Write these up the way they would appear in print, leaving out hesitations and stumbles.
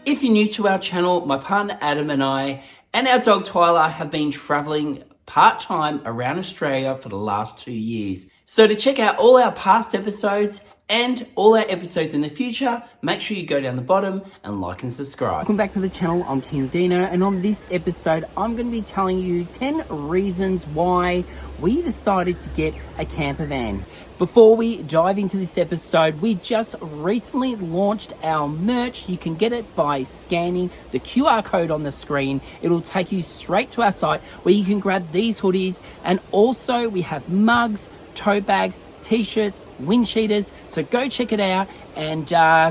If you're new to our channel, my partner Adam and I and our dog Twyla have been traveling part-time around Australia for the last 2 years. So to check out all our past episodes and all our episodes in the future, make sure you go down the bottom and like and subscribe. Welcome back to the channel. I'm King Dino, and on this episode I'm going to be telling you 10 reasons why we decided to get a camper van. Before we dive into this episode, we just recently launched our merch. You can get it by scanning the QR code on the screen. It'll take you straight to our site where you can grab these hoodies, and also we have mugs, tote bags, t-shirts, wind cheaters. So go check it out and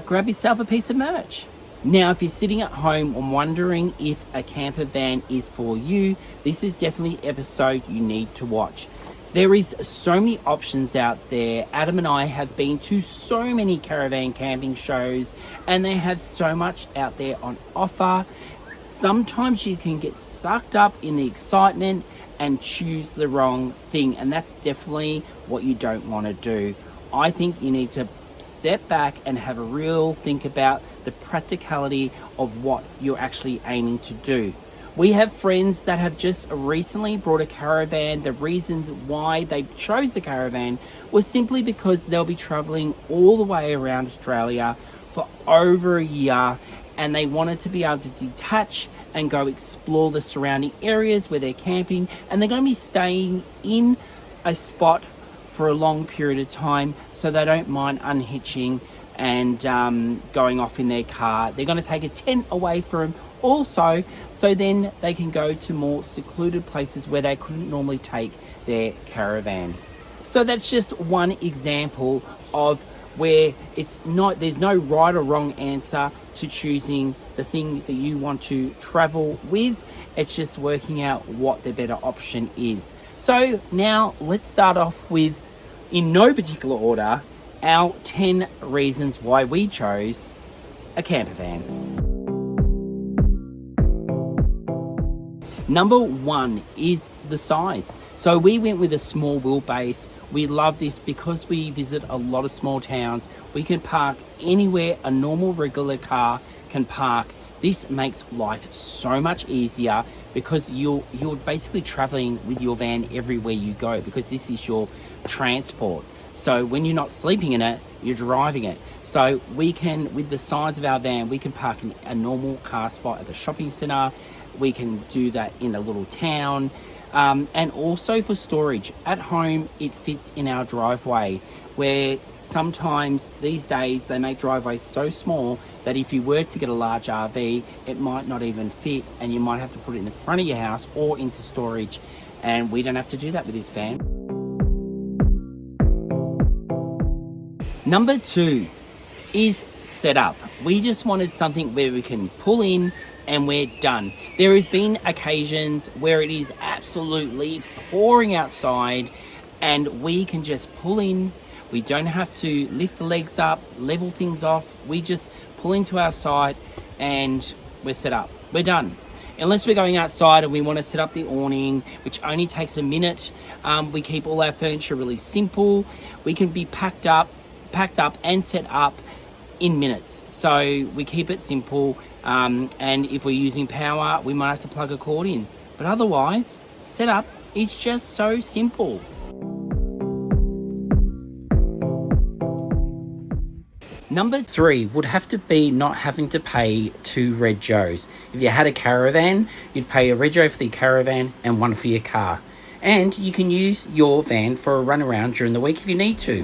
grab yourself a piece of merch. Now, if you're sitting at home and wondering if a camper van is for you, this is definitely an episode you need to watch. There is so many options out there. Adam and I have been to so many caravan camping shows, and they have so much out there on offer. Sometimes you can get sucked up in the excitement and choose the wrong thing, and that's definitely what you don't want to do. I think you need to step back and have a real think about the practicality of what you're actually aiming to do. We have friends that have just recently brought a caravan. The reasons why they chose the caravan was simply because they'll be traveling all the way around Australia for over a year, and they wanted to be able to detach and go explore the surrounding areas where they're camping, and they're going to be staying in a spot for a long period of time, so they don't mind unhitching and going off in their car. They're going to take a tent away from them also, so then they can go to more secluded places where they couldn't normally take their caravan. So that's just one example of where there's no right or wrong answer to choosing the thing that you want to travel with. It's just working out what the better option is. So now let's start off with, in no particular order, our 10 reasons why we chose a camper van. Number one is the size. So we went with a small wheelbase. We love this because we visit a lot of small towns. We can park anywhere a normal regular car can park. This makes life so much easier because you're basically traveling with your van everywhere you go, because this is your transport. So when you're not sleeping in it, you're driving it. So we can, with the size of our van, we can park in a normal car spot at the shopping centre. We can do that in a little town. And also for storage. At home, it fits in our driveway, where sometimes these days they make driveways so small that if you were to get a large RV, it might not even fit, and you might have to put it in the front of your house or into storage. And we don't have to do that with this van. Number two is setup. We just wanted something where we can pull in and we're done. There has been occasions where it is absolutely pouring outside and we can just pull in. We don't have to lift the legs up, level things off. We just pull into our site and we're set up. We're done. Unless we're going outside and we want to set up the awning, which only takes a minute. We keep all our furniture really simple. We can be packed up and set up in minutes. So we keep it simple. And if we're using power, we might have to plug a cord in. But otherwise, setup is just so simple. Number three would have to be not having to pay 2 Red Joes. If you had a caravan, you'd pay a Red Joe for the caravan and one for your car. And you can use your van for a run around during the week if you need to.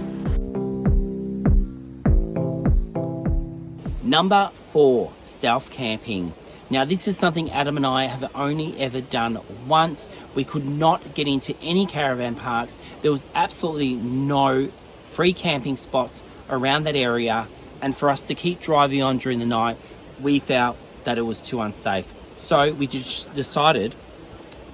Number 4, stealth camping. Now this is something Adam and I have only ever done once. We could not get into any caravan parks. There was absolutely no free camping spots around that area. And for us to keep driving on during the night, we felt that it was too unsafe. So we just decided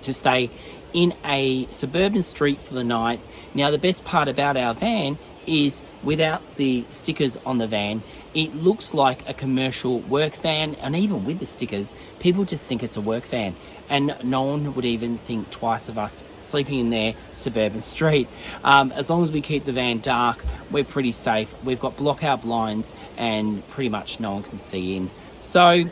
to stay in a suburban street for the night. Now the best part about our van is without the stickers on the van, it looks like a commercial work van, and even with the stickers, people just think it's a work van, and no one would even think twice of us sleeping in their suburban street. As long as we keep the van dark, we're pretty safe. We've got block out blinds and pretty much no one can see in. So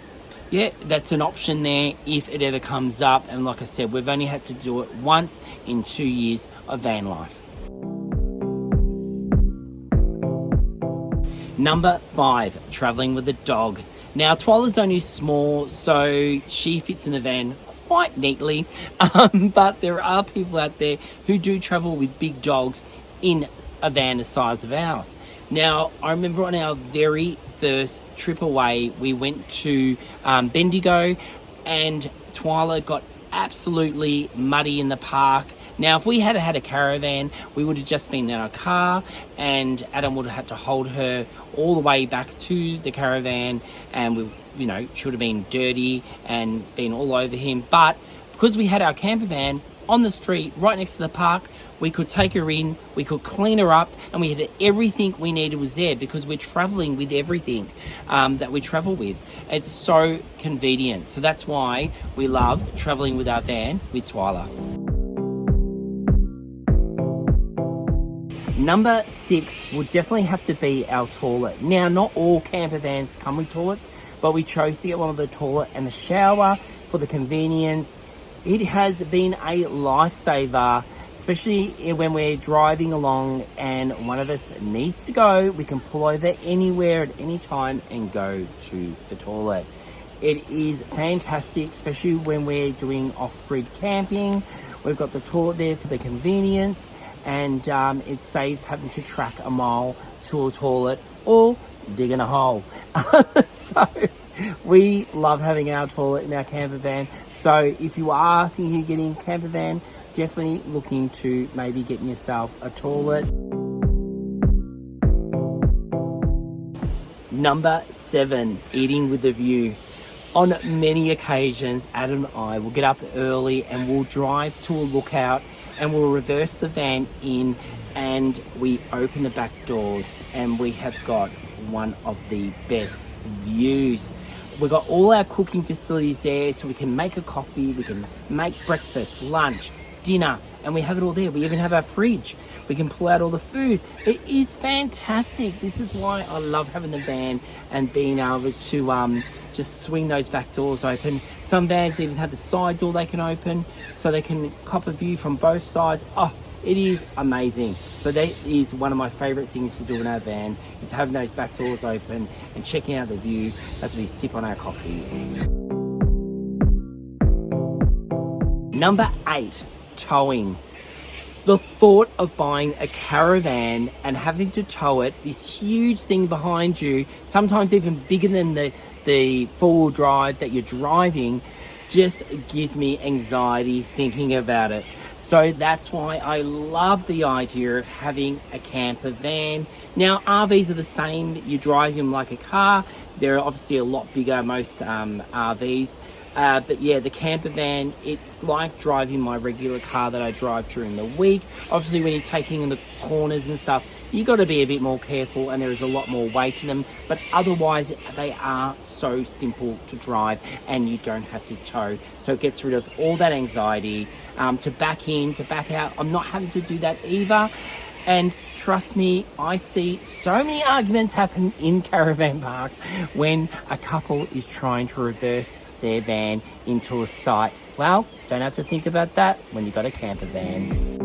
yeah, that's an option there if it ever comes up. And like I said, we've only had to do it once in 2 years of van life. Number 5, traveling with a dog. Now, Twyla's only small, so she fits in the van quite neatly, but there are people out there who do travel with big dogs in a van the size of ours. Now, I remember on our very first trip away, we went to Bendigo, and Twyla got absolutely muddy in the park. Now, if we had had a caravan, we would have just been in our car, and Adam would have had to hold her all the way back to the caravan, and we, you know, she would have been dirty and been all over him. But because we had our camper van on the street right next to the park, we could take her in, we could clean her up, and we had everything we needed was there, because we're traveling with everything that we travel with. It's so convenient. So that's why we love traveling with our van with Twyla. Number 6 would definitely have to be our toilet. Now, not all camper vans come with toilets, but we chose to get one with a toilet and a shower for the convenience. It has been a lifesaver, especially when we're driving along and one of us needs to go. We can pull over anywhere at any time and go to the toilet. It is fantastic, especially when we're doing off-grid camping. We've got the toilet there for the convenience, and it saves having to track a mile to a toilet or digging a hole. So we love having our toilet in our camper van. So if you are thinking of getting a camper van, definitely look into maybe getting yourself a toilet. Number 7, eating with a view. On many occasions, Adam and I will get up early and we'll drive to a lookout, and we'll reverse the van in, and we open the back doors, and we have got one of the best views. We've got all our cooking facilities there, so we can make a coffee, we can make breakfast, lunch, dinner, and we have it all there. We even have our fridge. We can pull out all the food. It is fantastic. This is why I love having the van and being able to just swing those back doors open. Some vans even have the side door they can open, so they can cop a view from both sides. Oh, it is amazing. So that is one of my favorite things to do in our van, is having those back doors open and checking out the view as we sip on our coffees. Number 8, towing. The thought of buying a caravan and having to tow it, this huge thing behind you, sometimes even bigger than the four-wheel drive that you're driving, just gives me anxiety thinking about it. So that's why I love the idea of having a camper van. Now, RVs are the same. You drive them like a car. They're obviously a lot bigger, most RVs. But yeah, the camper van, it's like driving my regular car that I drive during the week. Obviously, when you're taking in the corners and stuff, you got to be a bit more careful, and there is a lot more weight in them. But otherwise, they are so simple to drive, and you don't have to tow. So it gets rid of all that anxiety. To back in, to back out, I'm not having to do that either. And trust me, I see so many arguments happen in caravan parks when a couple is trying to reverse their van into a site. Well, don't have to think about that when you've got a camper van.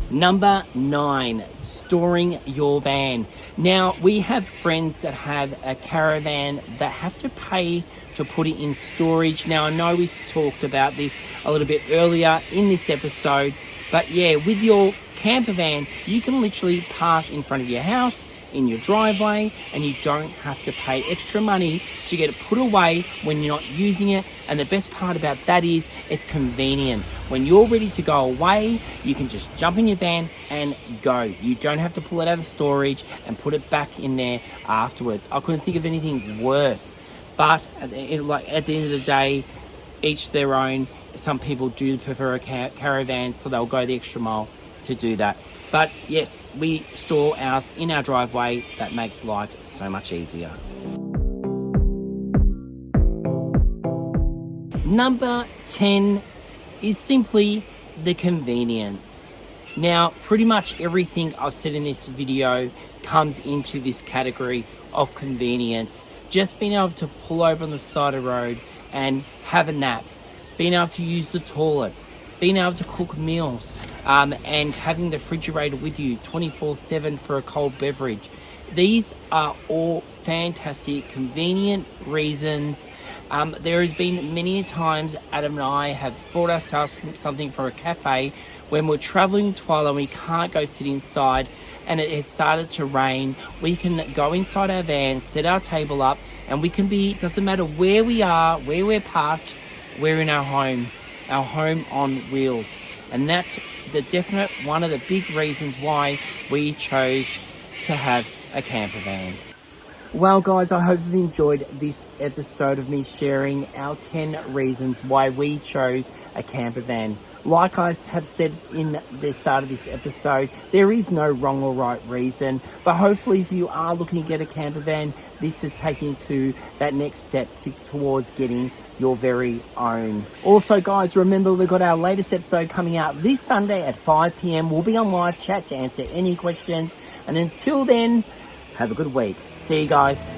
Number 9, storing your van. Now, we have friends that have a caravan that have to pay to put it in storage. Now, I know we talked about this a little bit earlier in this episode, but yeah, with your camper van, you can literally park in front of your house, in your driveway, and you don't have to pay extra money to get it put away when you're not using it. And the best part about that is it's convenient. When you're ready to go away, you can just jump in your van and go. You don't have to pull it out of storage and put it back in there afterwards. I couldn't think of anything worse. But at the end of the day, each their own. Some people do prefer a caravan, so they'll go the extra mile to do that. But yes, we store ours in our driveway. That makes life so much easier. Number 10 is simply the convenience. Now, pretty much everything I've said in this video comes into this category of convenience. Just being able to pull over on the side of the road and have a nap, being able to use the toilet, being able to cook meals, and having the refrigerator with you 24/7 for a cold beverage. These are all fantastic, convenient reasons. There has been many times Adam and I have brought ourselves something from a cafe when we're traveling to Twyla and we can't go sit inside and it has started to rain. We can go inside our van, set our table up, and we can be, doesn't matter where we are, where we're parked, we're in our home on wheels. And that's the definite one of the big reasons why we chose to have a camper van. Well guys, I hope you've enjoyed this episode of me sharing our 10 reasons why we chose a camper van. Like I have said in the start of this episode, there is no wrong or right reason, but hopefully if you are looking to get a camper van, this is taking you to that next step towards getting your very own. Also guys, remember we've got our latest episode coming out this Sunday at 5 p.m. We'll be on live chat to answer any questions, and until then, have a good week. See you guys.